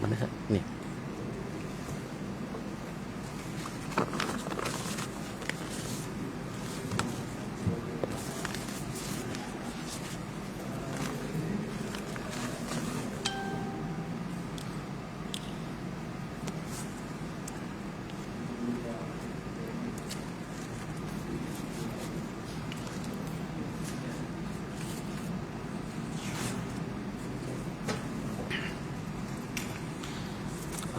Mana ni?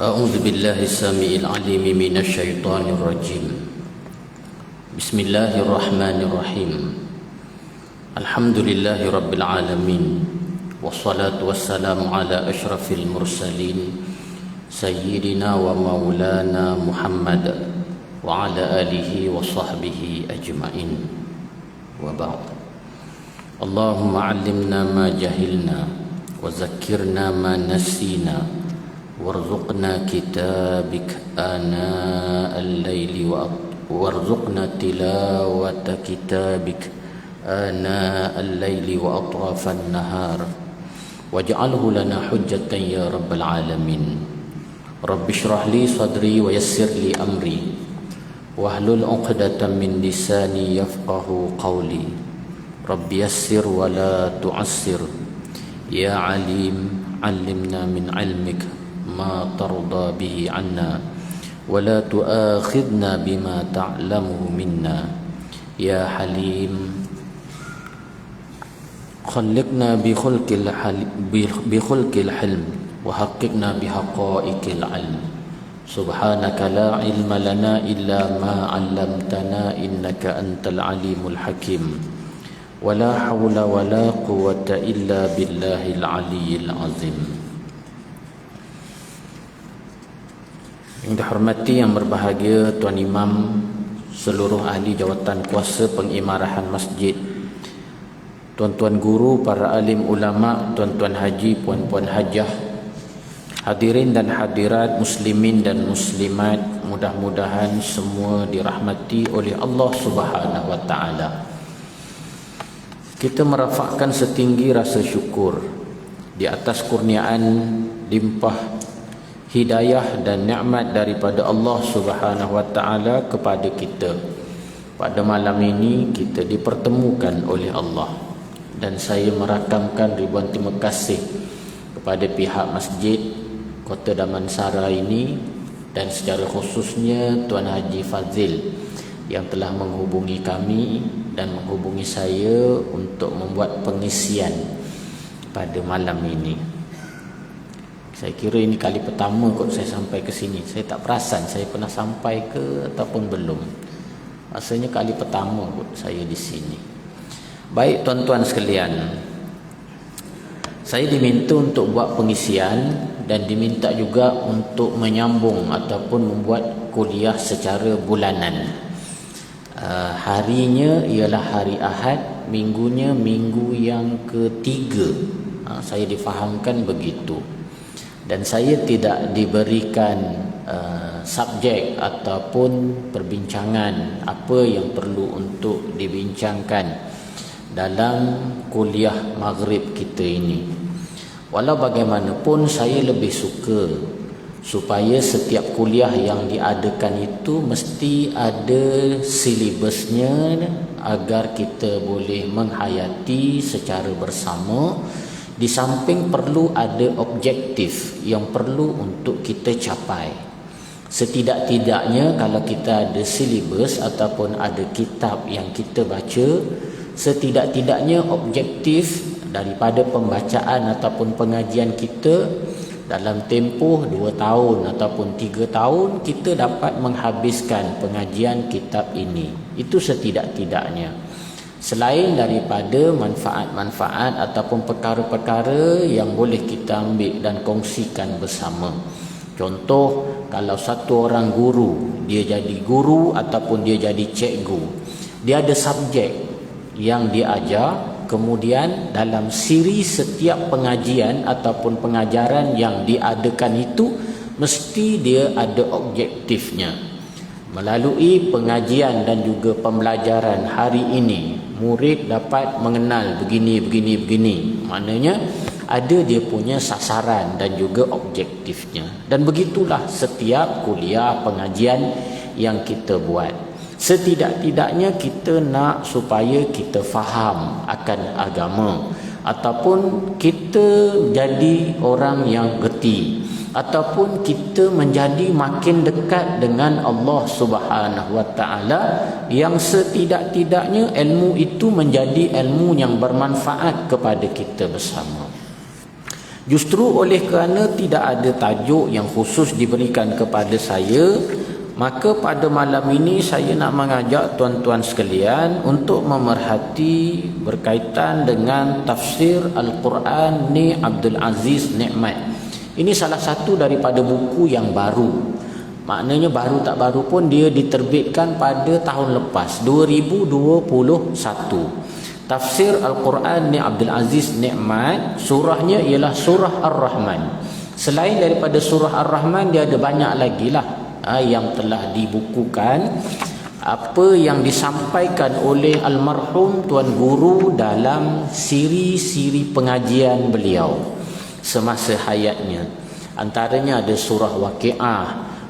أعوذ بالله السميع العليم من الشيطان الرجيم بسم الله الرحمن الرحيم الحمد لله رب العالمين والصلاة والسلام على أشرف المرسلين سيدنا ومولانا محمد وعلى آله وصحبه أجمعين وبعد اللهم علمنا ما جهلنا وذكرنا ما نسينا وارزقنا كتابك آناء الليل وارزقنا تلاوة كتابك آناء الليل وأطراف النهار واجعله لنا حجة يا رب العالمين رب اشرح لي صدري ويسر لي أمري واحلل عقدة من لساني يفقه قولي رب يسر ولا تعسر يا عليم علمنا من علمك ما ترضى به عنا ولا تؤاخذنا بما تعلمه منا يا حليم خلقنا بخلق الحلم وحققنا بحقائق العلم سبحانك لا علم لنا إلا ما علمتنا إنك أنت العليم الحكيم ولا حول ولا قوة إلا بالله العلي العظيم. Yang dihormati, yang berbahagia Tuan Imam, seluruh ahli jawatan kuasa pengimarahan masjid, tuan-tuan guru, para alim ulama, tuan-tuan haji, puan-puan hajah, hadirin dan hadirat, muslimin dan muslimat, mudah-mudahan semua dirahmati oleh Allah Subhanahu wa taala. Kita merafakkan setinggi rasa syukur di atas kurniaan limpah hidayah dan nikmat daripada Allah Subhanahu wa taala kepada kita. Pada malam ini kita dipertemukan oleh Allah, dan saya merakamkan ribuan terima kasih kepada pihak masjid Kota Damansara ini, dan secara khususnya Tuan Haji Fazil yang telah menghubungi kami dan menghubungi saya untuk membuat pengisian pada malam ini. Saya kira ini kali pertama kot saya sampai ke sini. Saya tak perasan saya pernah sampai ke ataupun belum. Rasanya kali pertama kot saya di sini. Baik tuan-tuan sekalian, saya diminta untuk buat pengisian dan diminta juga untuk menyambung ataupun membuat kuliah secara bulanan. Harinya ialah hari Ahad, minggunya minggu yang ketiga. Saya difahamkan begitu. Dan saya tidak diberikan subjek ataupun perbincangan apa yang perlu untuk dibincangkan dalam kuliah maghrib kita ini. Walau bagaimanapun, saya lebih suka supaya setiap kuliah yang diadakan itu mesti ada silibusnya agar kita boleh menghayati secara bersama. Di samping perlu ada objektif yang perlu untuk kita capai. Setidak-tidaknya kalau kita ada silibus ataupun ada kitab yang kita baca, setidak-tidaknya objektif daripada pembacaan ataupun pengajian kita dalam tempoh 2 tahun ataupun 3 tahun, kita dapat menghabiskan pengajian kitab ini. Itu setidak-tidaknya. Selain daripada manfaat-manfaat ataupun perkara-perkara yang boleh kita ambil dan kongsikan bersama. Contoh, kalau satu orang guru, dia jadi guru ataupun dia jadi cikgu, dia ada subjek yang dia ajar, kemudian dalam siri setiap pengajian ataupun pengajaran yang diadakan itu mesti dia ada objektifnya. Melalui pengajian dan juga pembelajaran hari ini, murid dapat mengenal begini. Maknanya ada dia punya sasaran dan juga objektifnya. Dan begitulah setiap kuliah pengajian yang kita buat. Setidak-tidaknya kita nak supaya kita faham akan agama, ataupun kita jadi orang yang reti, ataupun kita menjadi makin dekat dengan Allah Subhanahu wa taala, yang setidak-tidaknya ilmu itu menjadi ilmu yang bermanfaat kepada kita bersama. Justru oleh kerana tidak ada tajuk yang khusus diberikan kepada saya, maka pada malam ini saya nak mengajak tuan-tuan sekalian untuk memerhati berkaitan dengan tafsir Al-Quran ni Abdul Aziz Nikmat. Ini salah satu daripada buku yang baru. Maknanya baru tak baru pun dia diterbitkan pada tahun lepas, 2021. Tafsir Al-Quran ni Abdul Aziz Nikmat, surahnya ialah surah Ar-Rahman. Selain daripada surah Ar-Rahman, dia ada banyak lagi lah yang telah dibukukan, apa yang disampaikan oleh almarhum Tuan Guru dalam siri-siri pengajian beliau semasa hayatnya. Antaranya ada surah Waqiah,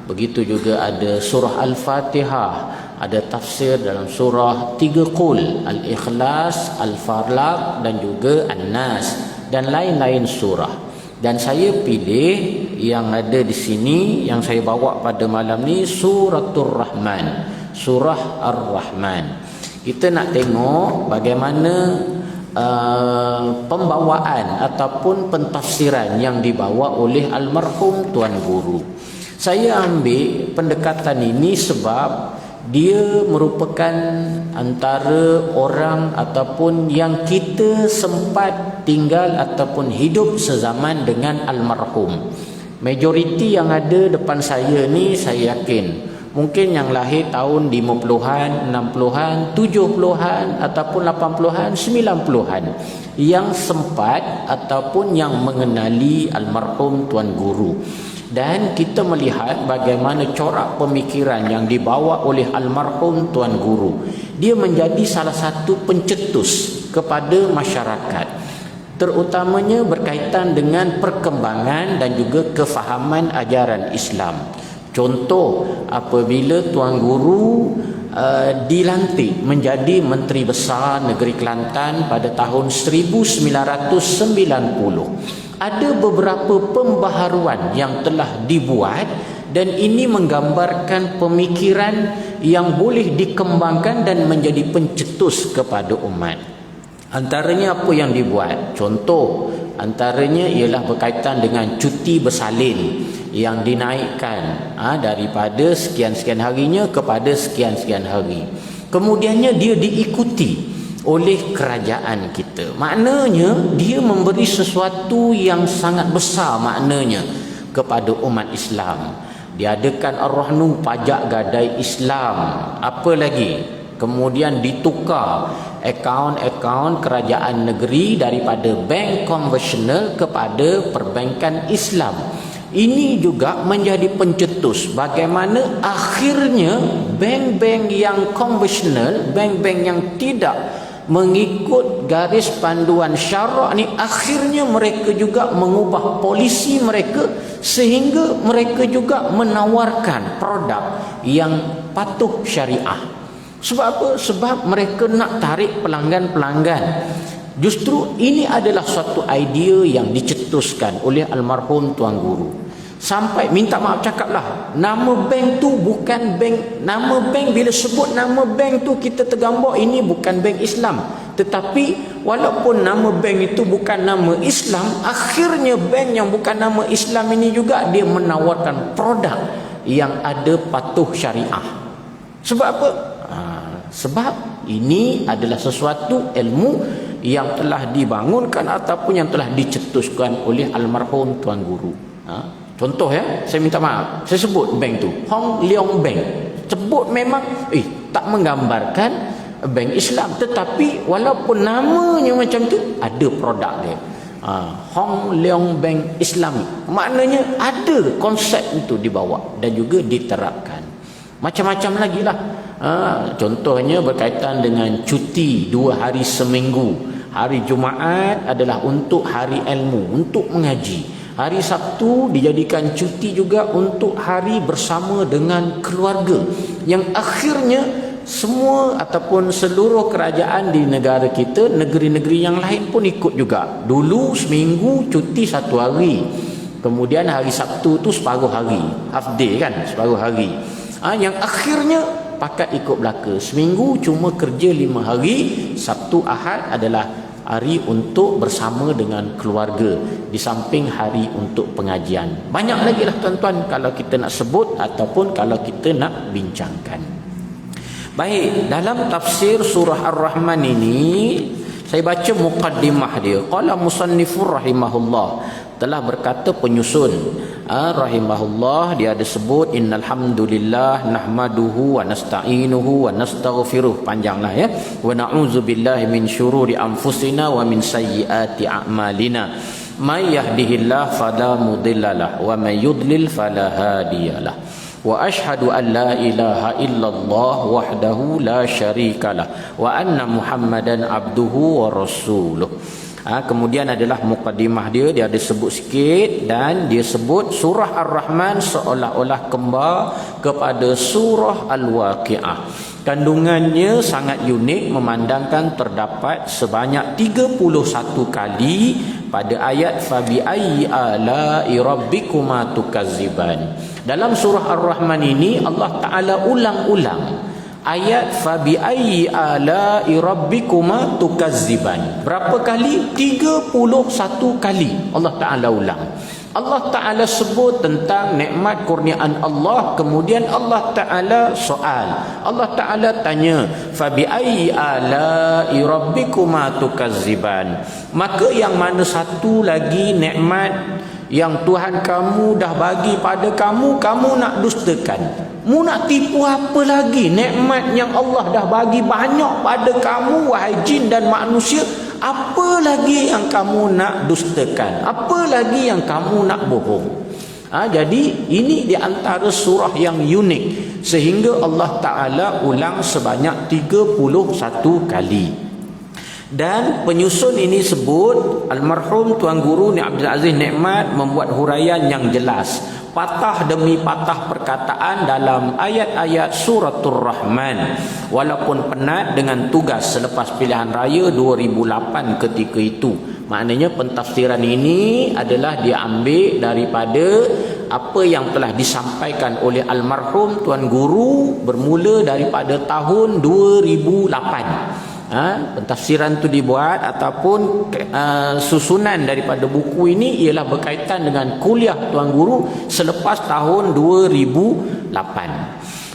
begitu juga ada surah Al-Fatihah, ada tafsir dalam surah 3 Qul, Al-Ikhlas, Al-Falaq dan juga An-Nas dan lain-lain surah. Dan saya pilih yang ada di sini, yang saya bawa pada malam ni, Suratul Rahman, surah Ar-Rahman. Kita nak tengok bagaimana pembawaan ataupun pentafsiran yang dibawa oleh almarhum Tuan Guru. Saya ambil pendekatan ini sebab dia merupakan antara orang ataupun yang kita sempat tinggal ataupun hidup sezaman dengan almarhum. Majoriti yang ada depan saya ni, saya yakin mungkin yang lahir tahun 50-an, 60-an, 70-an ataupun 80-an, 90-an yang sempat ataupun yang mengenali almarhum Tuan Guru. Dan kita melihat bagaimana corak pemikiran yang dibawa oleh almarhum Tuan Guru. Dia menjadi salah satu pencetus kepada masyarakat, terutamanya berkaitan dengan perkembangan dan juga kefahaman ajaran Islam. Contoh, apabila Tuan Guru dilantik menjadi Menteri Besar Negeri Kelantan pada tahun 1990, ada beberapa pembaharuan yang telah dibuat dan ini menggambarkan pemikiran yang boleh dikembangkan dan menjadi pencetus kepada umat. Antaranya apa yang dibuat? Contoh antaranya ialah berkaitan dengan cuti bersalin yang dinaikkan daripada sekian-sekian harinya kepada sekian-sekian hari. Kemudiannya dia diikuti oleh kerajaan kita. Maknanya dia memberi sesuatu yang sangat besar maknanya kepada umat Islam. Diadakan Ar-Rahnu, pajak gadai Islam. Apa lagi? Kemudian ditukar akaun-akaun kerajaan negeri daripada bank konvensional kepada perbankan Islam. Ini juga menjadi pencetus bagaimana akhirnya bank-bank yang konvensional, bank-bank yang tidak mengikut garis panduan syarak ni, akhirnya mereka juga mengubah polisi mereka sehingga mereka juga menawarkan produk yang patuh syariah. Sebab apa? Sebab mereka nak tarik pelanggan-pelanggan. Justru ini adalah suatu idea yang dicetuskan oleh almarhum Tuan Guru. Sampai minta maaf cakaplah, nama bank tu bukan bank, nama bank bila sebut nama bank tu kita tergambar ini bukan bank Islam. Tetapi walaupun nama bank itu bukan nama Islam, akhirnya bank yang bukan nama Islam ini juga dia menawarkan produk yang ada patuh syariah. Sebab apa? Sebab ini adalah sesuatu ilmu yang telah dibangunkan ataupun yang telah dicetuskan oleh almarhum Tuan Guru. Contoh ya, saya minta maaf, saya sebut bank tu Hong Leong Bank. Sebut memang tak menggambarkan bank Islam, tetapi walaupun namanya macam tu, ada produk dia. Hong Leong Bank Islami. Maknanya ada konsep itu dibawa dan juga diterapkan. Macam-macam lagi lah. Contohnya berkaitan dengan cuti 2 hari seminggu Hari Jumaat adalah untuk hari ilmu, untuk mengaji. Hari Sabtu dijadikan cuti juga untuk hari bersama dengan keluarga, yang akhirnya semua ataupun seluruh kerajaan di negara kita, negeri-negeri yang lain pun ikut juga. Dulu seminggu cuti 1 hari, kemudian hari Sabtu tu separuh hari, half day kan, separuh hari. Yang akhirnya pakat ikut belaka. Seminggu cuma kerja 5 hari, Sabtu Ahad adalah hari untuk bersama dengan keluarga, di samping hari untuk pengajian. Banyak lagi lah tuan-tuan kalau kita nak sebut ataupun kalau kita nak bincangkan. Baik, dalam tafsir surah Ar-Rahman ini saya baca muqaddimah dia. Qala musannifur rahimahullah, telah berkata penyusun rahimahullah, dia ada sebut innal hamdulillah nahmaduhu wa nasta'inuhu wa nastaghfiruh, panjanglah ya, wa na'udzubillahi min syururi anfusina wa min sayyiati a'malina may yahdihillahu fala mudhillalah wa may yudlil fala hadiyalah wa ashhadu an la ilaha illallah wahdahu la syarikalah wa anna muhammadan abduhu wa rasuluh. Kemudian adalah muqaddimah dia ada sebut sikit, dan dia sebut surah Ar-Rahman seolah-olah kembar kepada surah Al-Waqi'ah. Kandungannya sangat unik, memandangkan terdapat sebanyak 31 kali pada ayat fabi ayyi ala'i rabbikuma tukazziban. Dalam surah Ar-Rahman ini Allah Ta'ala ulang-ulang ayat fabi ayyi ala'i rabbikuma tukazziban. Berapa kali? 31 kali Allah Ta'ala ulang. Allah Ta'ala sebut tentang nikmat kurniaan Allah, kemudian Allah Ta'ala soal. Allah Ta'ala tanya fabi ayyi ala'i rabbikuma tukazziban, maka yang mana satu lagi nikmat yang Tuhan kamu dah bagi pada kamu, kamu nak dustakan? Mu nak tipu apa lagi? Nikmat yang Allah dah bagi banyak pada kamu, wahai jin dan manusia, apa lagi yang kamu nak dustakan? Apa lagi yang kamu nak bohong? Jadi ini di antara surah yang unik, sehingga Allah Ta'ala ulang sebanyak 31 kali. Dan penyusun ini sebut almarhum Tuan Guru Ni Abdul Aziz Nikmat membuat huraian yang jelas, patah demi patah perkataan dalam ayat-ayat suratul Rahman, walaupun penat dengan tugas selepas pilihan raya 2008 ketika itu. Maknanya pentafsiran ini adalah diambil daripada apa yang telah disampaikan oleh almarhum Tuan Guru bermula daripada tahun 2008. Pentafsiran tu dibuat ataupun susunan daripada buku ini ialah berkaitan dengan kuliah Tuan Guru selepas tahun 2008.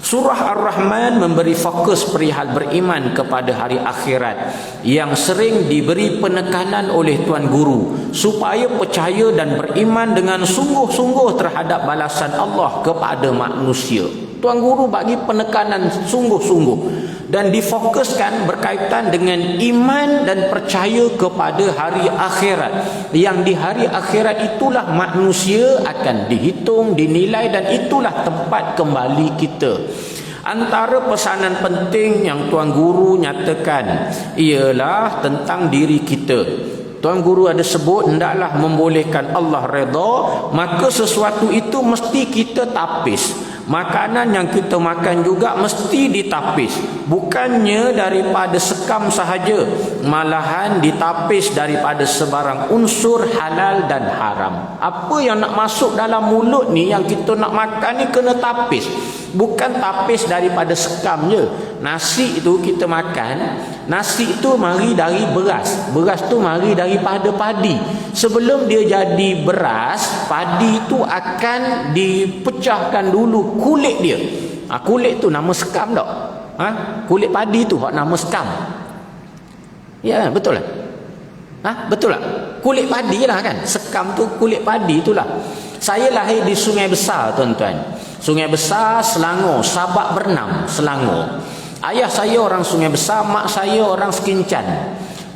Surah Ar-Rahman memberi fokus perihal beriman kepada hari akhirat yang sering diberi penekanan oleh Tuan Guru supaya percaya dan beriman dengan sungguh-sungguh terhadap balasan Allah kepada manusia. Tuan Guru bagi penekanan sungguh-sungguh dan difokuskan berkaitan dengan iman dan percaya kepada hari akhirat, yang di hari akhirat itulah manusia akan dihitung, dinilai, dan itulah tempat kembali kita. Antara pesanan penting yang Tuan Guru nyatakan ialah tentang diri kita. Tuan Guru ada sebut hendaklah membolehkan Allah redha, maka sesuatu itu mesti kita tapis. Makanan yang kita makan juga mesti ditapis, bukannya daripada sekam sahaja, malahan ditapis daripada sebarang unsur halal dan haram. Apa yang nak masuk dalam mulut ni, yang kita nak makan ni, kena tapis. Bukan tapis daripada sekam je. Nasi itu kita makan, nasi itu mari dari beras, beras tu mari daripada padi. Sebelum dia jadi beras, padi itu akan dipecahkan dulu kulit dia. Kulit tu nama sekam tak? Kulit padi tu nama sekam. Ya, betul lah. Betul lah. Kulit padi lah kan. Sekam tu kulit padi itulah. Saya lahir di Sungai Besar, tuan-tuan. Sungai Besar, Selangor. Sabak Bernam, Selangor. Ayah saya orang Sungai Besar, mak saya orang Sekincan.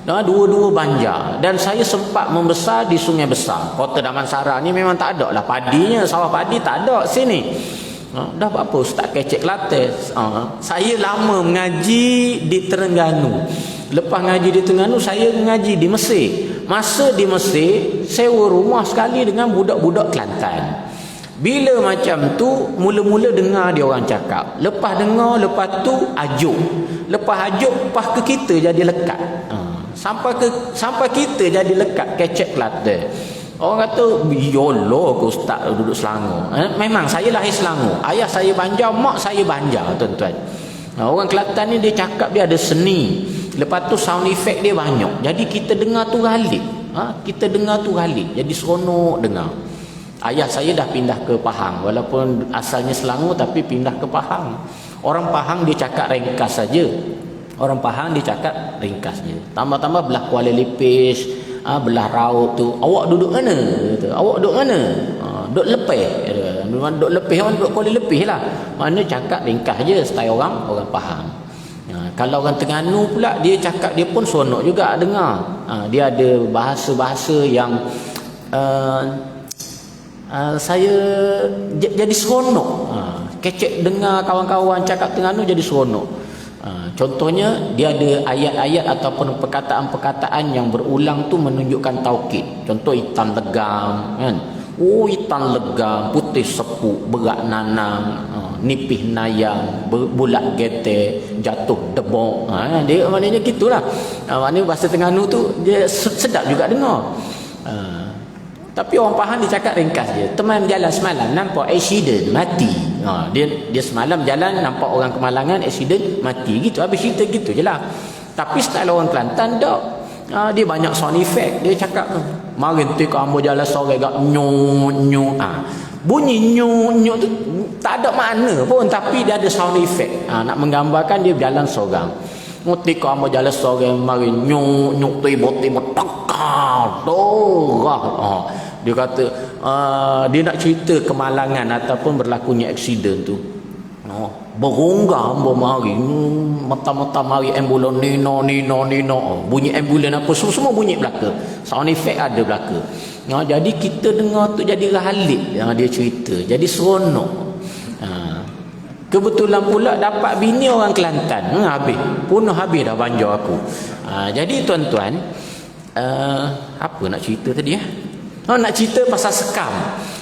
Dua-dua Banjar. Dan saya sempat membesar di Sungai Besar. Kota Damansara ni memang tak ada lah padinya, sawah padi tak ada sini. Dah apa Ustaz kecek Kelantan. Saya lama mengaji di Terengganu. Lepas ngaji di Terengganu, saya ngaji di Mesir. Masa di Mesir, sewa rumah sekali dengan budak-budak Kelantan. Bila macam tu, mula-mula dengar dia orang cakap. Lepas dengar, lepas tu ajuk. Lepas ajuk, lepas ke kita jadi lekat. Sampai kita jadi lekat kecek Kelantan. Orang kata, yolo ke ustaz duduk Selangor. Memang saya lahir Selangor. Ayah saya Banjar, mak saya Banjar, tuan-tuan. Orang Kelantan ni dia cakap dia ada seni. Lepas tu sound effect dia banyak. Jadi kita dengar tu galik. Kita dengar tu galik. Jadi seronok dengar. Ayah saya dah pindah ke Pahang. Walaupun asalnya Selangor tapi pindah ke Pahang. Orang Pahang dia cakap ringkas saja. Orang Pahang dia cakap ringkas je. Tambah-tambah belah Kuala Lipis, belah Raut tu. Awak duduk mana? Awak duduk mana? Duduk Lepih. Duduk Lepih, orang duduk Kuala Lipis lah. Mana cakap ringkas je style orang Pahang. Kalau orang Terengganu pula, dia cakap dia pun seronok juga dengar. Dia ada bahasa-bahasa yang saya jadi seronok. Kecek dengar kawan-kawan cakap Terengganu jadi seronok. Contohnya dia ada ayat-ayat ataupun perkataan-perkataan yang berulang tu menunjukkan taukid. Contoh itan legam kan. Itan legam, putih sepuk, berak nanang, nipih nayang, bulat gete, jatuh debok. Dia maknanya gitulah. Maknanya bahasa Terengganu tu dia sedap juga dengar. Tapi orang Pahang dia cakap ringkas je. Teman jalan semalam nampak accident mati. Dia semalam jalan nampak orang kemalangan accident mati gitu. Habis cerita gitu je lah. Tapi style orang Kelantan tak. Dia banyak sound effect. Dia cakap mari nanti kau ambil jalan sore gak nyu. Bunyi nyu tu tak ada makna pun, tapi dia ada sound effect. Nak menggambarkan dia berjalan seorang. Nanti kau ambil jalan sore mari nyu tiba-tiba takar dorah. Dia kata dia nak cerita kemalangan ataupun berlakunya aksiden tu. Berongga hamba mari mata-mata mari ambulan nino. Bunyi ambulan apa semua bunyi belaka. Sound effect ada belaka. Jadi kita dengar tu jadi rahalik dia cerita. Jadi seronok. Kebetulan pula dapat bini orang Kelantan. Habis dah Banjar aku. Jadi tuan-tuan, apa nak cerita tadi nak cerita pasal sekam.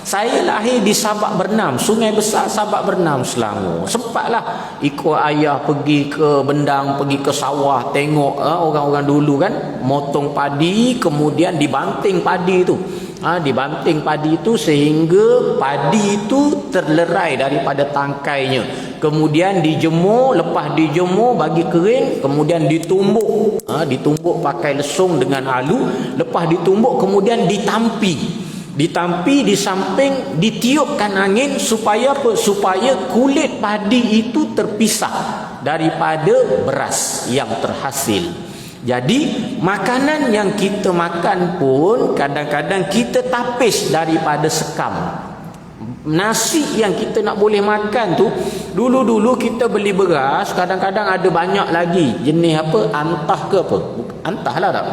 Saya lahir di Sabak Bernam, Sungai Besar Sabak Bernam, Selangor. Sempatlah ikut ayah pergi ke Bendang, pergi ke sawah, tengok orang-orang dulu kan motong padi, kemudian dibanting padi tu. Dibanting padi itu sehingga padi itu terlerai daripada tangkainya. Kemudian dijemur, lepas dijemur bagi kering, kemudian ditumbuk. Ditumbuk pakai lesung dengan alu, lepas ditumbuk kemudian ditampi di samping, ditiupkan angin supaya apa? Supaya kulit padi itu terpisah daripada beras yang terhasil. Jadi makanan yang kita makan pun kadang-kadang kita tapis daripada sekam. Nasi yang kita nak boleh makan tu, dulu-dulu kita beli beras, kadang-kadang ada banyak lagi jenis apa, antah ke apa, antah lah tak,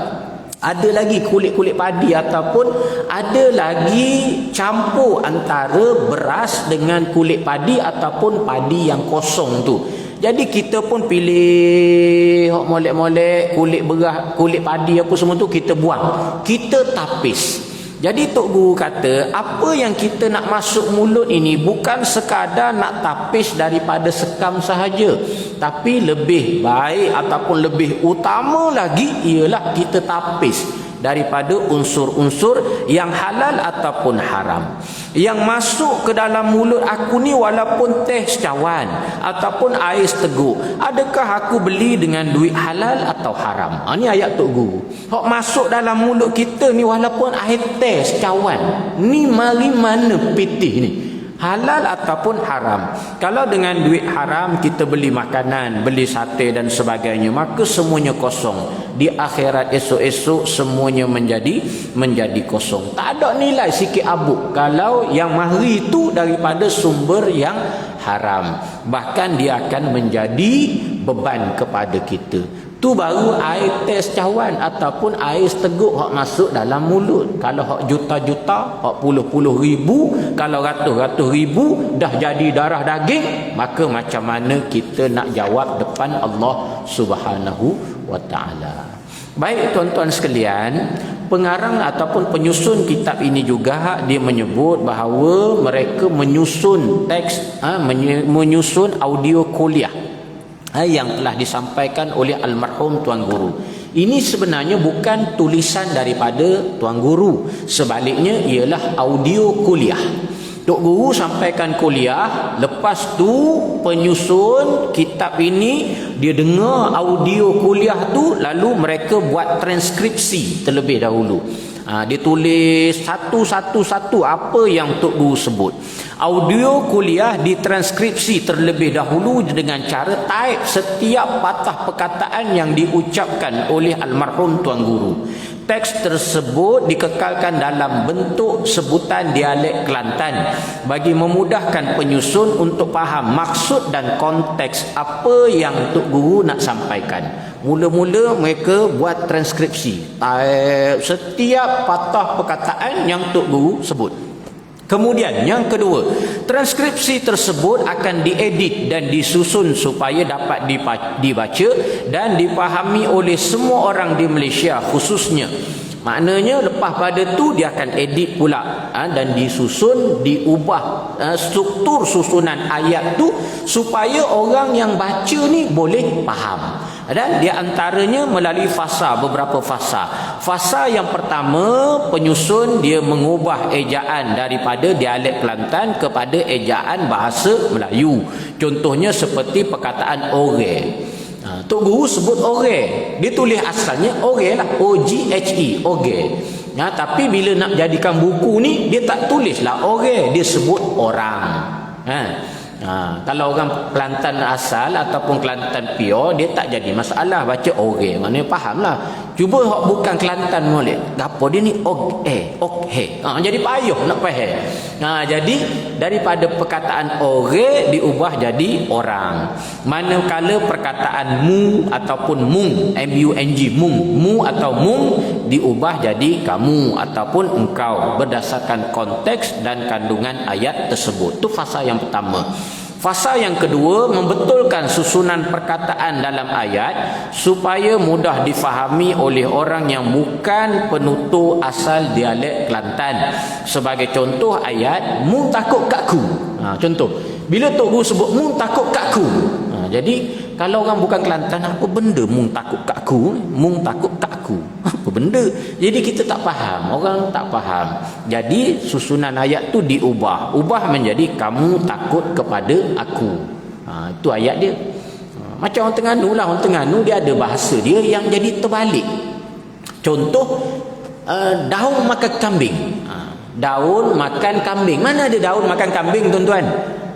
ada lagi kulit-kulit padi ataupun ada lagi campur antara beras dengan kulit padi ataupun padi yang kosong tu. Jadi kita pun pilih molek-molek kulit beras, kulit padi apa semua tu kita buang, kita tapis. Jadi Tok Guru kata, apa yang kita nak masuk mulut ini bukan sekadar nak tapis daripada sekam sahaja, tapi lebih baik ataupun lebih utama lagi ialah kita tapis daripada unsur-unsur yang halal ataupun haram. Yang masuk ke dalam mulut aku ni walaupun teh cawan ataupun air seteguk, adakah aku beli dengan duit halal atau haram? Ni ayat Tok Guru. Hak masuk dalam mulut kita ni walaupun air teh cawan, ni mari mana pitih ni? Halal ataupun haram. Kalau dengan duit haram kita beli makanan, beli sate dan sebagainya, maka semuanya kosong. Di akhirat esok-esok semuanya menjadi kosong. Tak ada nilai sikit abuk kalau yang mahri itu daripada sumber yang haram. Bahkan dia akan menjadi beban kepada kita. Tu baru air teh cawan ataupun air seteguk hak masuk dalam mulut. Kalau hak juta-juta, hak puluh-puluh ribu, kalau ratus-ratus ribu dah jadi darah daging, maka macam mana kita nak jawab depan Allah Subhanahu wa taala. Baik tuan-tuan sekalian, pengarang ataupun penyusun kitab ini juga dia menyebut bahawa mereka menyusun teks, menyusun audio kuliah yang telah disampaikan oleh almarhum Tuan Guru. Ini sebenarnya bukan tulisan daripada Tuan Guru, sebaliknya ialah audio kuliah. Tok Guru sampaikan kuliah, lepas tu penyusun kitab ini dia dengar audio kuliah tu, lalu mereka buat transkripsi terlebih dahulu. Dia tulis satu-satu apa yang Tok Guru sebut. Audio kuliah ditranskripsi terlebih dahulu dengan cara type setiap patah perkataan yang diucapkan oleh almarhum Tuan Guru. Teks tersebut dikekalkan dalam bentuk sebutan dialek Kelantan bagi memudahkan penyusun untuk faham maksud dan konteks apa yang Tok Guru nak sampaikan. Mula-mula mereka buat transkripsi setiap patah perkataan yang Tok Guru sebut. Kemudian yang kedua, transkripsi tersebut akan diedit dan disusun supaya dapat dibaca dan dipahami oleh semua orang di Malaysia khususnya. Maknanya lepas pada tu dia akan edit pula dan disusun, diubah struktur susunan ayat tu supaya orang yang baca ni boleh faham. Dan di antaranya melalui fasa, beberapa fasa. Fasa yang pertama, penyusun dia mengubah ejaan daripada dialek Kelantan kepada ejaan bahasa Melayu. Contohnya seperti perkataan ore. Tok Guru sebut ore. Dia tulis asalnya ore lah, O-G-H-E, ore. Tapi bila nak jadikan buku ni, dia tak tulislah ore, dia sebut orang. Kalau orang Kelantan asal ataupun Kelantan pure, dia tak jadi masalah baca ore, maknanya faham lah. Cuba bukan Kelantan molek, gapo dia ni jadi payah nak faham. Jadi daripada perkataan ore diubah jadi orang. Manakala perkataan mu ataupun mung, M-U-N-G, mu atau mung diubah jadi kamu ataupun engkau berdasarkan konteks dan kandungan ayat tersebut. Itu fasa yang pertama. Fasa yang kedua, membetulkan susunan perkataan dalam ayat supaya mudah difahami oleh orang yang bukan penutur asal dialek Kelantan. Sebagai contoh ayat, mu takut kakku. Contoh, bila Tok Guru sebut mu takut kakku. Jadi kalau orang bukan Kelantan, apa benda mung takut kakku? Mung takut kakku. Apa benda? Jadi kita tak faham, orang tak faham. Jadi susunan ayat tu diubah. Ubah menjadi kamu takut kepada aku. Itu ayat dia. Macam orang Terengganu lah. Orang Terengganu dia ada bahasa dia yang jadi terbalik. Contoh, daun makan kambing. Daun makan kambing. Mana ada daun makan kambing tuan-tuan?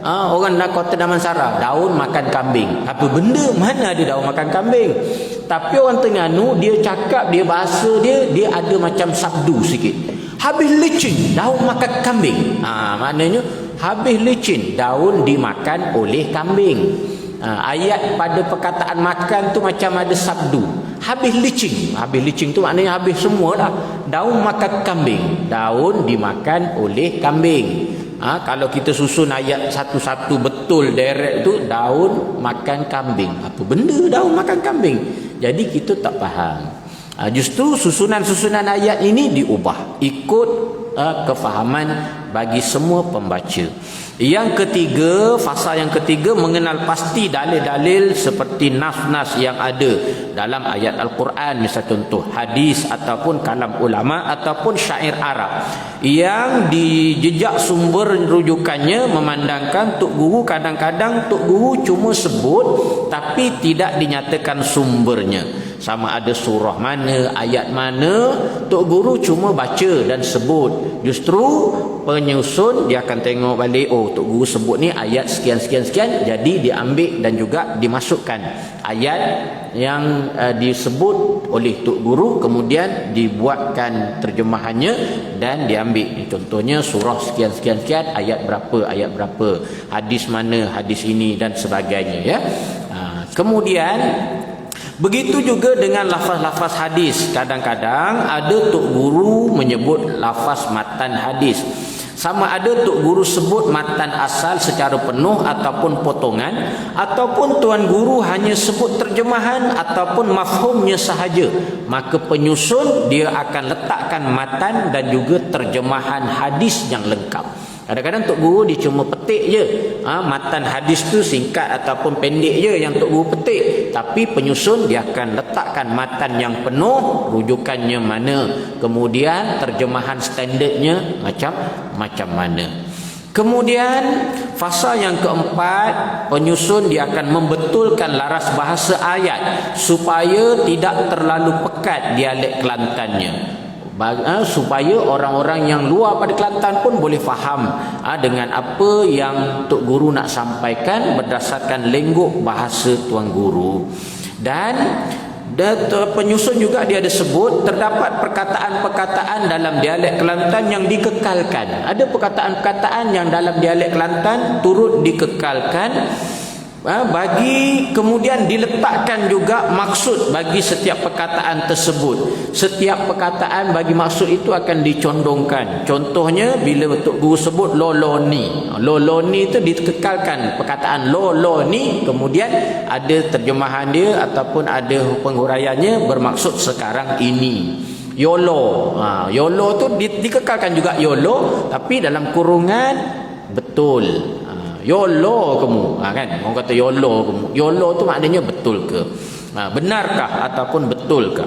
Orang nak kota Damansara, daun makan kambing. Apa benda? Mana ada daun makan kambing? Tapi orang Terengganu dia cakap, dia bahasa dia ada macam sabdu sikit. Habis licin, daun makan kambing. Maknanya habis licin, daun dimakan oleh kambing. Ayat pada perkataan makan tu macam ada sabdu. Habis licin. Habis licin tu maknanya habis semualah. Daun makan kambing, daun dimakan oleh kambing. Kalau kita susun ayat satu-satu betul direct tu, daun makan kambing. Apa benda daun makan kambing? Jadi kita tak faham. Justru susunan-susunan ayat ini diubah ikut kefahaman bagi semua pembaca. Yang ketiga, fasa yang ketiga, mengenal pasti dalil-dalil seperti nas-nas yang ada dalam ayat Al-Quran, misal contoh hadis ataupun kalam ulama ataupun syair Arab yang dijejak sumber rujukannya. Memandangkan Tok Guru kadang-kadang Tok Guru cuma sebut tapi tidak dinyatakan sumbernya. Sama ada surah mana, ayat mana, Tok Guru cuma baca dan sebut. Justru penyusun dia akan tengok balik, Tok Guru sebut ni ayat sekian-sekian-sekian, jadi diambil dan juga dimasukkan ayat yang disebut oleh Tok Guru, kemudian dibuatkan terjemahannya dan diambil. Contohnya surah sekian-sekian-sekian, ayat berapa, hadis mana, hadis ini dan sebagainya, ya. Kemudian begitu juga dengan lafaz-lafaz hadis. Kadang-kadang ada Tok Guru menyebut lafaz matan hadis. Sama ada Tok Guru sebut matan asal secara penuh ataupun potongan, ataupun Tuan Guru hanya sebut terjemahan ataupun mafhumnya sahaja, maka penyusun dia akan letakkan matan dan juga terjemahan hadis yang lengkap. Kadang-kadang Tok Guru dia cuma petik je, matan hadis tu singkat ataupun pendek je yang Tok Guru petik, tapi penyusun dia akan letakkan matan yang penuh, rujukannya mana, kemudian terjemahan standardnya macam mana. Kemudian fasa yang keempat, penyusun dia akan membetulkan laras bahasa ayat supaya tidak terlalu pekat dialek Kelantannya, supaya orang-orang yang luar pada Kelantan pun boleh faham dengan apa yang Tok Guru nak sampaikan berdasarkan lenggok bahasa Tuan Guru. Dan penyusun juga dia ada sebut terdapat perkataan-perkataan dalam dialek Kelantan yang dikekalkan. Ada perkataan-perkataan yang dalam dialek Kelantan turut dikekalkan, bagi kemudian diletakkan juga maksud bagi setiap perkataan tersebut. Setiap perkataan bagi maksud itu akan dicondongkan. Contohnya bila Tok Guru sebut loloni, loloni itu dikekalkan perkataan loloni, kemudian ada terjemahan dia ataupun ada penghuraiannya bermaksud sekarang ini. YOLO, YOLO tu dikekalkan juga YOLO, tapi dalam kurungan betul. YOLO kamu, kan? Orang kata YOLO kamu. YOLO tu maknanya betul ke? Benarkah ataupun betulkah?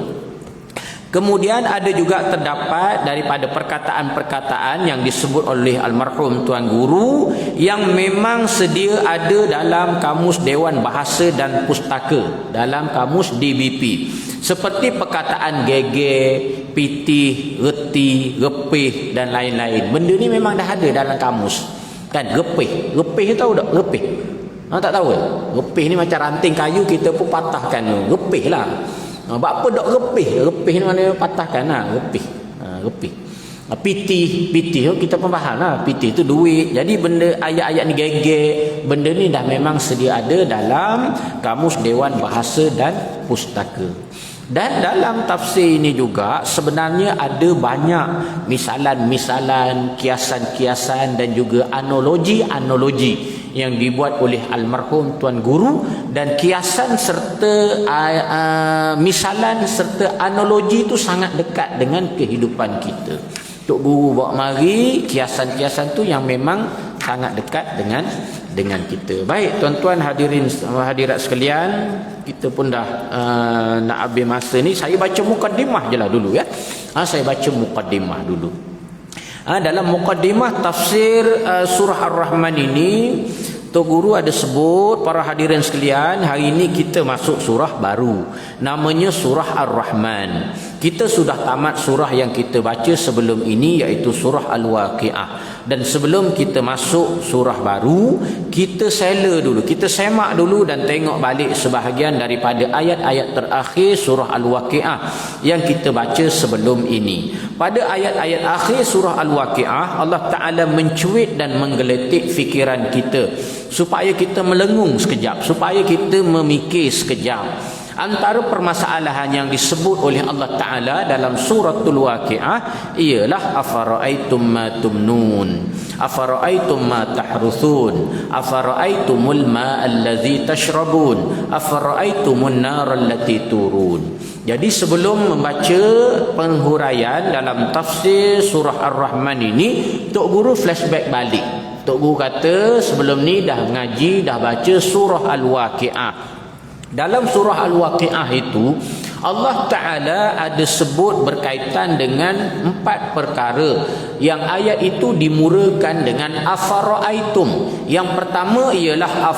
Kemudian ada juga terdapat daripada perkataan-perkataan yang disebut oleh almarhum Tuan Guru yang memang sedia ada dalam Kamus Dewan Bahasa dan Pustaka, dalam Kamus DBP. Seperti perkataan geger, pitih, reti, repih dan lain-lain. Benda ni memang dah ada dalam kamus. Kan, repih tahu tak repih? Tak tahu ke? Repih ni macam ranting kayu kita pun patahkan tu. Repih lah. Apa dok repih? Repih ni mana patahkan lah. Repih. Pitih kita pun faham lah. Pitih tu duit. Jadi benda ayat-ayat ni geger, benda ni dah memang sedia ada dalam Kamus Dewan Bahasa dan Pustaka. Dan dalam tafsir ini juga sebenarnya ada banyak misalan-misalan, kiasan-kiasan dan juga analogi-analogi yang dibuat oleh almarhum Tuan Guru, dan kiasan serta misalan serta analogi itu sangat dekat dengan kehidupan kita. Tok Guru bawa mari kiasan-kiasan tu yang memang sangat dekat dengan kita. Baik tuan-tuan hadirin hadirat sekalian, kita pun dah nak habis masa ni. Saya baca mukaddimah je lah dulu ya. Saya baca mukaddimah dulu. Dalam mukaddimah tafsir surah Ar-Rahman ini, Tok Guru ada sebut, para hadirin sekalian, hari ini kita masuk surah baru, namanya surah Ar-Rahman. Kita sudah tamat surah yang kita baca sebelum ini, iaitu surah Al-Waqi'ah. Dan sebelum kita masuk surah baru, kita sela dulu, kita semak dulu dan tengok balik sebahagian daripada ayat-ayat terakhir surah Al-Waqi'ah yang kita baca sebelum ini. Pada ayat-ayat akhir surah Al-Waqi'ah, Allah Ta'ala mencuit dan menggeletik fikiran kita supaya kita melengung sekejap, supaya kita memikir sekejap. Antara permasalahan yang disebut oleh Allah Ta'ala dalam suratul Waqi'ah ialah afara'aitum ma tumnun, afara'aitum ma tahruthun, afara'aitumul ma'a allazi tashrabun, afara'aitumun nara allati turun. Jadi sebelum membaca penghuraian dalam tafsir surah Ar-Rahman ini, Tok Guru flashback balik. Tok Guru kata sebelum ni dah ngaji, dah baca surah Al-Waqi'ah. Dalam surah Al-Waqi'ah itu Allah Ta'ala ada sebut berkaitan dengan 4 perkara yang ayat itu dimulakan dengan afara'aitum. Yang pertama ialah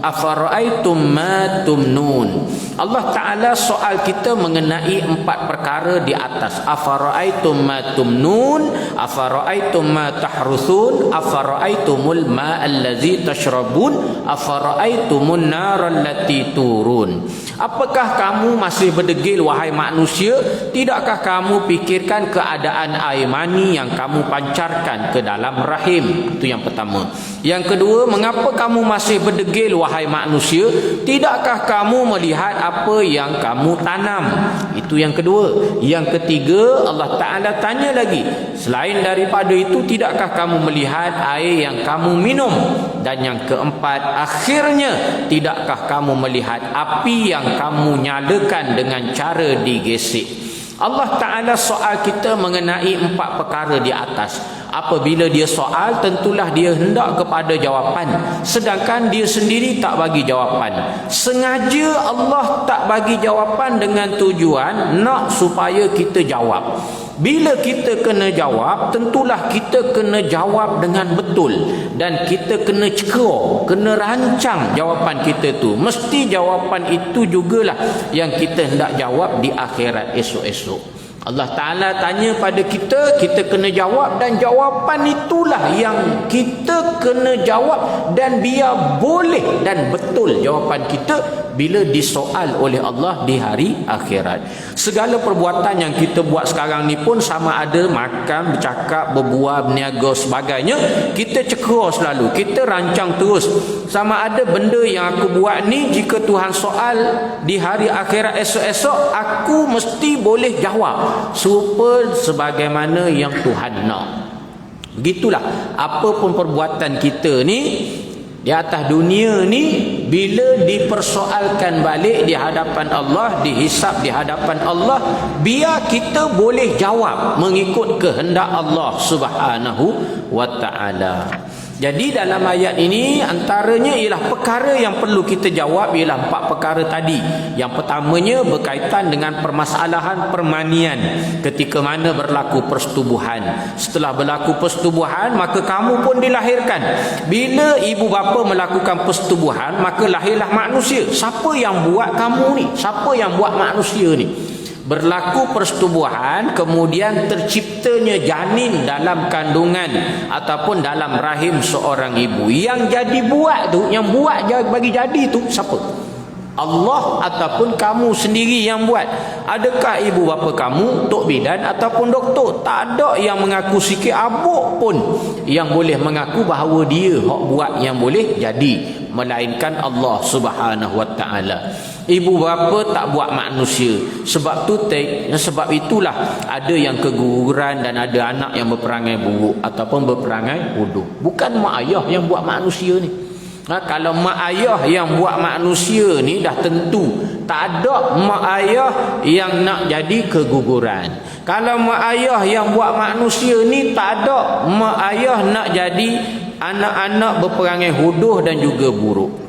afara'aitum ma tumnun. Allah Ta'ala soal kita mengenai 4 perkara di atas. Afara'aitum ma tumnun, afara'aitum ma tahruthun, afara'aitumul ma'allazi tashrabun, afara'aitumun nara allati turun. Apakah kamu masih berdegil wahai manusia? Tidakkah kamu pikirkan keadaan air mani yang kamu pancarkan ke dalam rahim. Itu yang pertama. Yang kedua, mengapa kamu masih berdegil wahai manusia? Tidakkah kamu melihat apa yang kamu tanam? Itu yang kedua. Yang ketiga, Allah Ta'ala tanya lagi, selain daripada itu, tidakkah kamu melihat air yang kamu minum? Dan yang keempat, akhirnya, tidakkah kamu melihat api yang kamu nyalakan dengan cara digesek? Allah Ta'ala soal kita mengenai 4 perkara di atas. Apabila dia soal, tentulah dia hendak kepada jawapan, sedangkan dia sendiri tak bagi jawapan. Sengaja Allah tak bagi jawapan dengan tujuan nak supaya kita jawab. Bila kita kena jawab, tentulah kita kena jawab dengan betul, dan kita kena cekor, kena rancang jawapan kita tu. Mesti jawapan itu jugalah yang kita hendak jawab di akhirat esok-esok. Allah Ta'ala tanya pada kita, kita kena jawab, dan jawapan itulah yang kita kena jawab, dan biar boleh dan betul jawapan kita bila disoal oleh Allah di hari akhirat. Segala perbuatan yang kita buat sekarang ni pun, sama ada makan, bercakap, berbual, berniaga, sebagainya, kita cekor selalu, kita rancang terus. Sama ada benda yang aku buat ni, jika Tuhan soal di hari akhirat esok-esok, aku mesti boleh jawab serupa sebagaimana yang Tuhan nak. Begitulah apa pun perbuatan kita ni di atas dunia ni, bila dipersoalkan balik di hadapan Allah, dihisap di hadapan Allah, biar kita boleh jawab mengikut kehendak Allah Subhanahu wa Ta'ala. Jadi dalam ayat ini, antaranya ialah perkara yang perlu kita jawab ialah 4 perkara tadi. Yang pertamanya berkaitan dengan permasalahan permanian, ketika mana berlaku persetubuhan. Setelah berlaku persetubuhan, maka kamu pun dilahirkan. Bila ibu bapa melakukan persetubuhan, maka lahirlah manusia. Siapa yang buat kamu ni? Siapa yang buat manusia ni? Berlaku persetubuhan, kemudian terciptanya janin dalam kandungan ataupun dalam rahim seorang ibu. Yang jadi buat tu, yang buat bagi jadi tu siapa? Allah ataupun kamu sendiri yang buat? Adakah ibu bapa kamu tok bidan ataupun doktor? Tak ada yang mengaku sikit abuk pun yang boleh mengaku bahawa dia hak buat yang boleh jadi, melainkan Allah Subhanahu wa Ta'ala. Ibu bapa tak buat manusia. Sebab itulah ada yang keguguran dan ada anak yang berperangai buruk ataupun berperangai bodoh. Bukan mak ayah yang buat manusia ni. Kalau mak ayah yang buat manusia ni, dah tentu tak ada mak ayah yang nak jadi keguguran. Kalau mak ayah yang buat manusia ni, tak ada mak ayah nak jadi anak-anak berperangai bodoh dan juga buruk.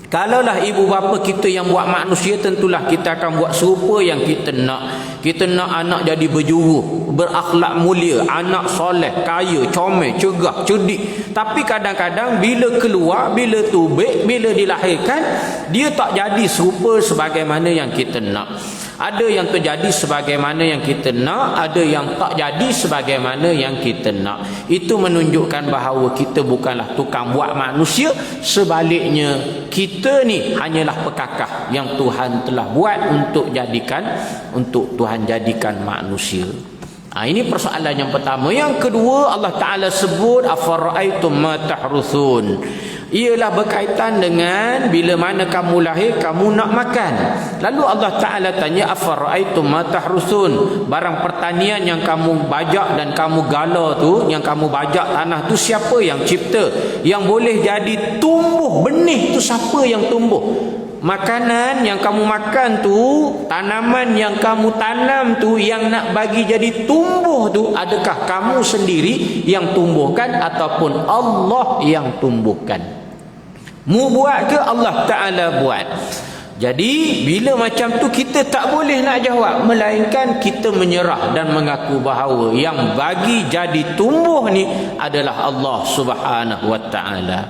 Kalaulah ibu bapa kita yang buat manusia, tentulah kita akan buat serupa yang kita nak. Kita nak anak jadi berjuruh, berakhlak mulia, anak soleh, kaya, comel, cergas, cerdik. Tapi kadang-kadang bila keluar, bila tubik, bila dilahirkan, dia tak jadi serupa sebagaimana yang kita nak. Ada yang terjadi sebagaimana yang kita nak, ada yang tak jadi sebagaimana yang kita nak. Itu menunjukkan bahawa kita bukanlah tukang buat manusia. Sebaliknya, kita ni hanyalah pekakah yang Tuhan telah buat untuk Tuhan jadikan manusia. Ini persoalan yang pertama. Yang kedua, Allah Ta'ala sebut afara'aitum ma tahruthun. Ialah berkaitan dengan bila mana kamu lahir, kamu nak makan. Lalu Allah Ta'ala tanya, afara'aitum ma tahruthun. Barang pertanian yang kamu bajak dan kamu gala tu, yang kamu bajak tanah tu, siapa yang cipta? Yang boleh jadi tumbuh benih tu siapa yang tumbuh? Makanan yang kamu makan tu, tanaman yang kamu tanam tu, yang nak bagi jadi tumbuh tu, adakah kamu sendiri yang tumbuhkan ataupun Allah yang tumbuhkan? Mu buat ke Allah Ta'ala buat? Jadi bila macam tu, kita tak boleh nak jawab, melainkan kita menyerah dan mengaku bahawa yang bagi jadi tumbuh ni adalah Allah Subhanahu wa Ta'ala.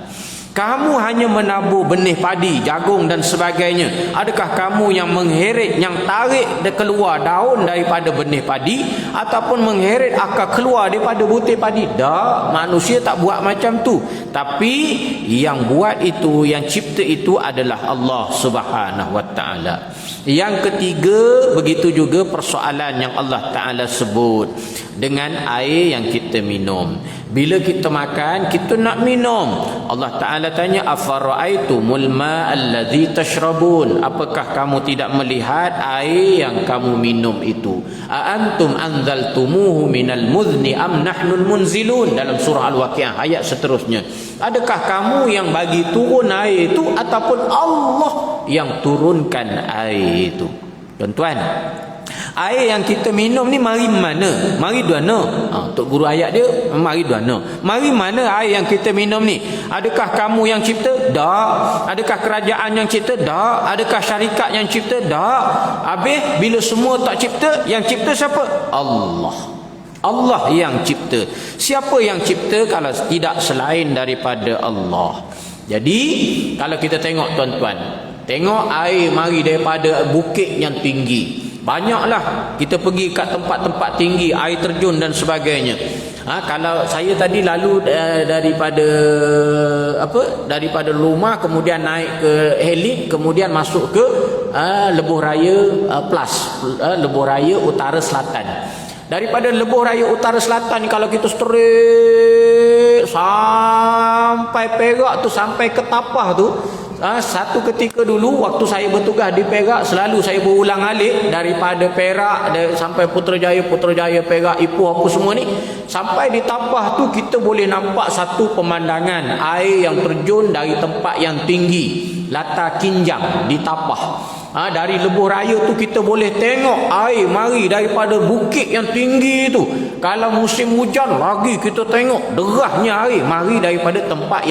Kamu hanya menabur benih padi, jagung dan sebagainya. Adakah kamu yang mengheret, yang tarik keluar daun daripada benih padi, ataupun mengheret akar keluar daripada butir padi? Tak, manusia tak buat macam tu. Tapi yang buat itu, yang cipta itu adalah Allah Subhanahu wa taala. Yang ketiga, begitu juga persoalan yang Allah Ta'ala sebut dengan air yang kita minum. Bila kita makan, kita nak minum. Allah Ta'ala tanya, afara'aitumul ma'alladzi tashrabun, apakah kamu tidak melihat air yang kamu minum itu? Aantum anzaltumuhu minal muzni am nahnul munzilun, dalam surah Al-Waqiah ayat seterusnya. Adakah kamu yang bagi turun air itu, ataupun Allah yang turunkan air itu? Tuan-tuan, air yang kita minum ni mari mana? Mari duana. Tok guru ayat dia, mari duana. Mari mana air yang kita minum ni? Adakah kamu yang cipta? Tak. Adakah kerajaan yang cipta? Tak. Adakah syarikat yang cipta? Tak. Habis bila semua tak cipta, yang cipta siapa? Allah. Allah yang cipta. Siapa yang cipta kalau tidak selain daripada Allah? Jadi kalau kita tengok tuan-tuan, tengok air mari daripada bukit yang tinggi. Banyaklah kita pergi kat tempat-tempat tinggi, air terjun dan sebagainya. Kalau saya tadi lalu daripada rumah, kemudian naik ke heli, kemudian masuk ke Lebuh Raya Lebuh Raya Utara Selatan. Daripada Lebuh Raya Utara Selatan, kalau kita straight sampai Perak tu, sampai ke Tapah tu, satu ketika dulu waktu saya bertugas di Perak, selalu saya berulang-alik daripada Perak sampai Putrajaya, Perak, Ipoh, apa semua ni, sampai di Tapah tu kita boleh nampak satu pemandangan air yang terjun dari tempat yang tinggi, Latar Kinjang di Tapah. Dari Lebuh Raya tu kita boleh tengok air mari daripada bukit yang tinggi tu. Kalau musim hujan lagi kita tengok derasnya air mari daripada tempat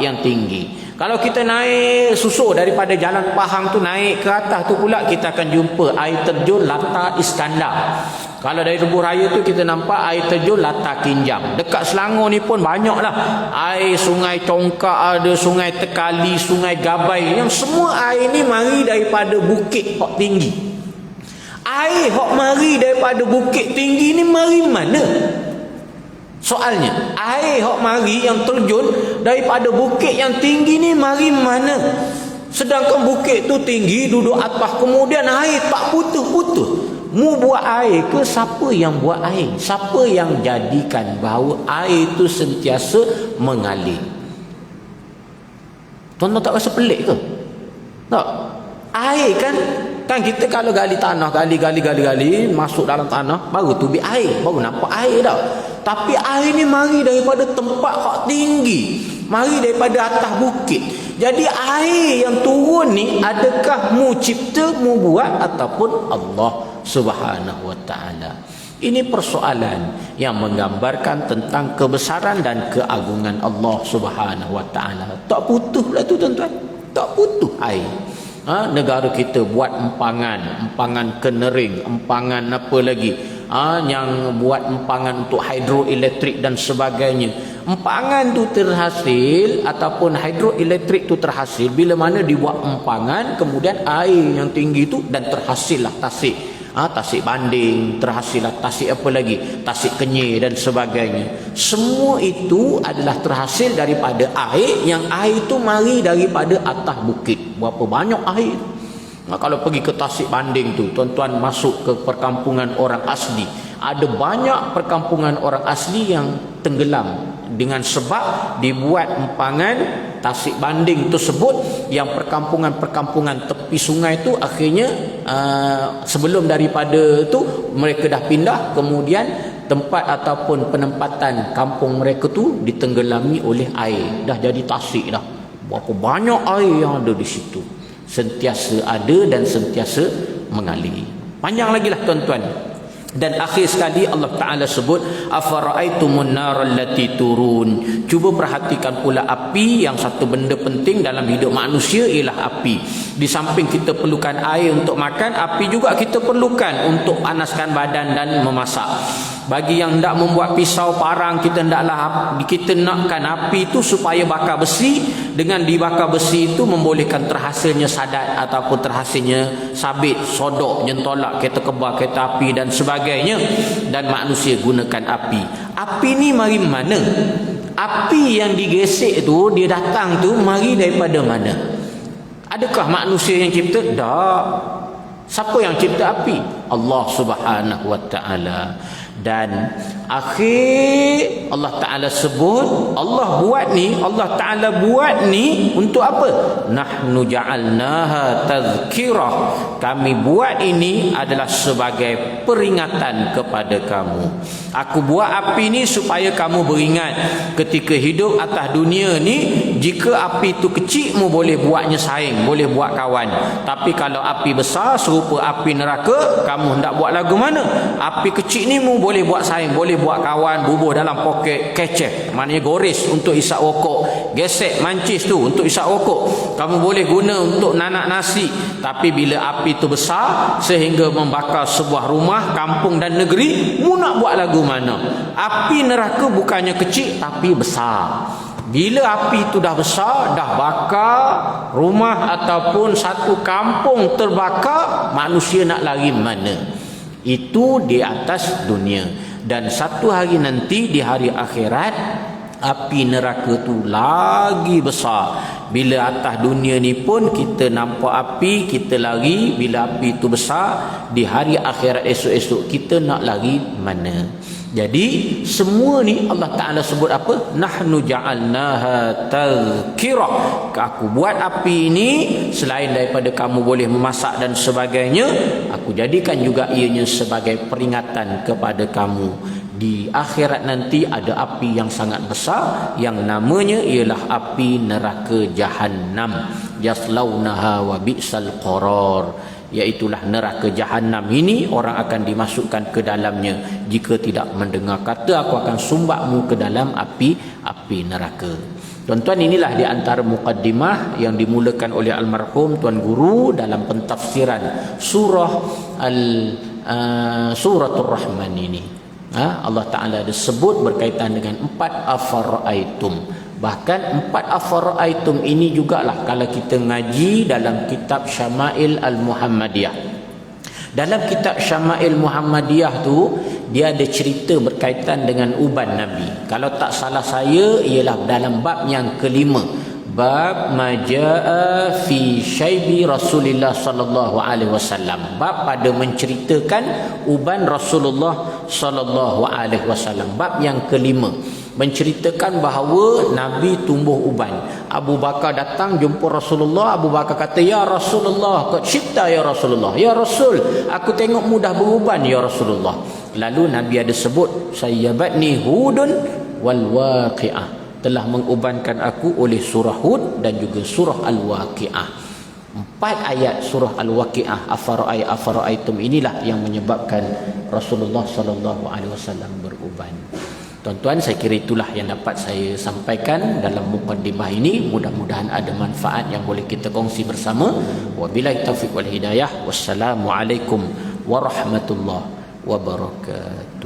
yang tinggi. Kalau kita naik susul daripada Jalan Pahang tu, naik ke atas tu pula, kita akan jumpa air terjun Latar Iskandar. Kalau dari Lebuh Raya tu kita nampak air terjun Latar Kinjang. Dekat Selangor ni pun banyaklah air, Sungai Congkak ada, Sungai Tekali, Sungai Gabai, yang semua air ni mari daripada bukit hok tinggi. Air hok mari daripada bukit tinggi ni mari mana? Soalnya, air hok mari yang terjun daripada bukit yang tinggi ni mari mana? Sedangkan bukit tu tinggi, duduk atas, kemudian air tak putus-putus. Mu buat air ke siapa yang buat air? Siapa yang jadikan bahawa air itu sentiasa mengalir? Tuan-tuan tak rasa pelik ke? Tak. Air kan kita kalau gali tanah, gali masuk dalam tanah, baru tubik air, baru nampak air dah. Tapi air ni mari daripada tempat hak tinggi, mari daripada atas bukit. Jadi air yang turun ni, adakah mu cipta, mu buat, ataupun Allah Subhanahu wa ta'ala? Ini persoalan yang menggambarkan tentang kebesaran dan keagungan Allah Subhanahu wa ta'ala. Tak putus pula tu tuan-tuan, tak putus air. Negara kita buat empangan kenering, empangan apa lagi, yang buat empangan untuk hidroelektrik dan sebagainya. Empangan tu terhasil, ataupun hidroelektrik tu terhasil bila mana dibuat empangan, kemudian air yang tinggi tu, dan terhasillah tasik. Tasik Banding, terhasillah tasik apa lagi, Tasik Kenyir dan sebagainya. Semua itu adalah terhasil daripada air, yang air itu mari daripada atas bukit. Berapa banyak air. Kalau pergi ke Tasik Banding tu, tuan-tuan masuk ke perkampungan orang asli, ada banyak perkampungan orang asli yang tenggelam dengan sebab dibuat empangan Tasik Banding tersebut, yang perkampungan-perkampungan tepi sungai tu akhirnya sebelum daripada tu mereka dah pindah, kemudian tempat ataupun penempatan kampung mereka tu ditenggelami oleh air, dah jadi tasik dah. Berapa banyak air yang ada di situ, sentiasa ada dan sentiasa mengalir. Panjang lagi lah tuan-tuan. Dan akhir sekali Allah Ta'ala sebut, afara'aitumun nar allati turun. Cuba perhatikan pula api, yang satu benda penting dalam hidup manusia ialah api. Di samping kita perlukan air untuk makan, api juga kita perlukan untuk panaskan badan dan memasak. Bagi yang hendak membuat pisau parang, kita nakkan api itu supaya bakar besi. Dengan dibakar besi itu membolehkan terhasilnya sadat ataupun terhasilnya sabit, sodok, nyentolak kereta kebal, kereta api dan sebagainya. Dan manusia gunakan api. Api ni mari mana? Api yang digesek tu, dia datang tu mari daripada mana? Adakah manusia yang cipta? Tak. Siapa yang cipta api? Allah Subhanahu wa taala. Dan akhir Allah Ta'ala sebut, Allah Ta'ala buat ni untuk apa? Nahnu ja'alnaha tazkirah. Kami buat ini adalah sebagai peringatan kepada kamu. Aku buat api ni supaya kamu beringat ketika hidup atas dunia ni. Jika api tu kecil, mu boleh buatnya saing, boleh buat kawan. Tapi kalau api besar serupa api neraka, kamu hendak buat lagu mana? Api kecil ni mu boleh buat saing, boleh buat kawan, bubuh dalam poket kecef, maknanya goris untuk isap rokok, gesek mancis tu untuk isap rokok, kamu boleh guna untuk nanak nasi. Tapi bila api tu besar sehingga membakar sebuah rumah, kampung dan negeri, mu nak buat lagu mana? Api neraka bukannya kecil tapi besar. Bila api itu dah besar, dah bakar rumah ataupun satu kampung terbakar, manusia nak lari mana? Itu di atas dunia. Dan satu hari nanti di hari akhirat, api neraka tu lagi besar. Bila atas dunia ni pun kita nampak api, kita lari. Bila api tu besar, di hari akhirat esok-esok kita nak lari mana? Jadi semua ni Allah Ta'ala sebut apa? Nahnu ja'alnaha tazkirah. Aku buat api ini selain daripada kamu boleh memasak dan sebagainya, aku jadikan juga ianya sebagai peringatan kepada kamu. Di akhirat nanti ada api yang sangat besar yang namanya ialah api neraka Jahannam. Yaslaunaha wa bi'sal qarar. Iaitulah neraka Jahannam ini, orang akan dimasukkan ke dalamnya. Jika tidak mendengar kata, aku akan sumbakmu ke dalam api neraka. Tuan-tuan, inilah di antara muqaddimah yang dimulakan oleh almarhum Tuan Guru dalam pentafsiran Suratul Rahman ini. Allah Ta'ala disebut berkaitan dengan 4 afara'aitum. Bahkan 4 afara'aitum ini jugalah kalau kita ngaji dalam kitab Syama'il Al-Muhammadiyah. Dalam kitab Syama'il Muhammadiyah tu, dia ada cerita berkaitan dengan uban Nabi. Kalau tak salah saya, ialah dalam bab yang kelima, bab majaa fi syaibi Rasulullah sallallahu alaihi wasallam. Bab pada menceritakan uban Rasulullah sallallahu alaihi wasallam. Bab yang kelima menceritakan bahawa Nabi tumbuh uban. Abu Bakar datang jumpa Rasulullah. Abu Bakar kata, "Ya Rasulullah, qad syibta ya Rasulullah." "Ya Rasul, aku tengok mudah beruban ya Rasulullah." Lalu Nabi ada sebut, "Sayyabatni Hudun wal Waqi'ah." Telah mengubankan aku oleh surah Hud dan juga surah Al-Waqi'ah. 4 ayat surah Al-Waqi'ah, afara'aitum, inilah yang menyebabkan Rasulullah sallallahu alaihi wasallam beruban. Tuan-tuan, saya kira itulah yang dapat saya sampaikan dalam muqaddimah ini. Mudah-mudahan ada manfaat yang boleh kita kongsi bersama. Wabillahi taufiq wal hidayah. Wassalamualaikum warahmatullahi wabarakatuh.